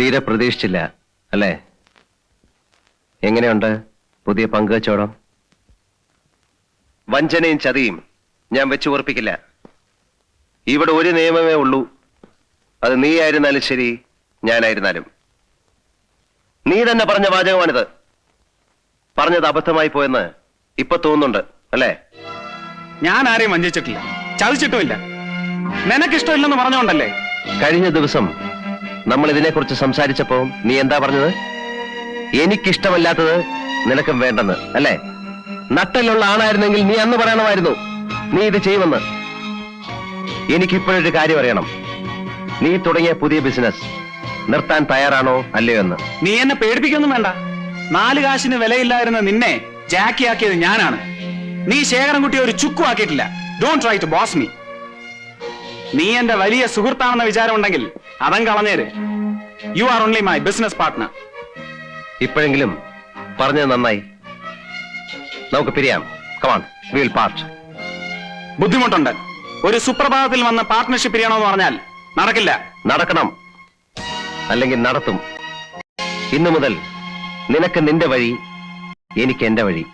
തീരെ പ്രതീക്ഷിച്ചില്ല അല്ലേ? എങ്ങനെയുണ്ട് പുതിയ പങ്കുവച്ചോടം? വഞ്ചനയും ചതിയും ഞാൻ വെച്ചു ഉറപ്പിക്കില്ല. ഇവിടെ ഒരു നിയമമേ ഉള്ളൂ. അത് നീ ആയിരുന്നാലും ശരി, ഞാനായിരുന്നാലും. നീ തന്നെ പറഞ്ഞ വാചകമാണിത്. പറഞ്ഞത് അബദ്ധമായി പോയെന്ന് ഇപ്പൊ തോന്നുന്നുണ്ട് അല്ലേ? ഞാൻ ആരെയും വഞ്ചിച്ചിട്ടില്ല, ചതിച്ചിട്ടുമില്ല. നിനക്കിഷ്ടമില്ലെന്ന് പറഞ്ഞോണ്ടല്ലേ? കഴിഞ്ഞ ദിവസം നമ്മൾ ഇതിനെക്കുറിച്ച് സംസാരിച്ചപ്പോ നീ എന്താ പറഞ്ഞത്? എനിക്കിഷ്ടമല്ലാത്തത് നിനക്കും വേണ്ടെന്ന് അല്ലേ? നട്ടലുള്ള ആണായിരുന്നെങ്കിൽ നീ അന്ന് പറയണമായിരുന്നു നീ ഇത് ചെയ്യുമെന്ന്. എനിക്കിപ്പോഴൊരു കാര്യം അറിയണം. നീ തുടങ്ങിയ പുതിയ ബിസിനസ് നിർത്താൻ തയ്യാറാണോ അല്ലയോ എന്ന്. നീ എന്നെ പേടിപ്പിക്കൊന്നും വേണ്ട. 4 കാശിന് വിലയില്ലായിരുന്ന നിന്നെ ജാക്കിയാക്കിയത് ഞാനാണ്. നീ ശേഖരൻകുട്ടിയെ ഒരു ചുക്കും ആക്കിയിട്ടില്ല. Don't try to boss me. നീ എന്റെ വലിയ സുഹൃത്താണെന്ന വിചാരം ഉണ്ടെങ്കിൽ അതം കളഞ്ഞേര്. You are only my business partner. ഇപ്പോഴെങ്കിലും പറഞ്ഞത് നന്നായി. നമുക്ക് പിരിയാം. Come on, we will part. ബുദ്ധിമുട്ടുണ്ട്. ഒരു സുപ്രഭാതത്തിൽ വന്ന് പാർട്ട്ണർഷിപ്പ് ചെയ്യണമെന്ന് പറഞ്ഞാൽ നടക്കില്ല. നടക്കണം, അല്ലെങ്കിൽ നടത്തും. ഇന്നു മുതൽ നിനക്ക് നിന്റെ വഴി, എനിക്ക് എന്റെ വഴി.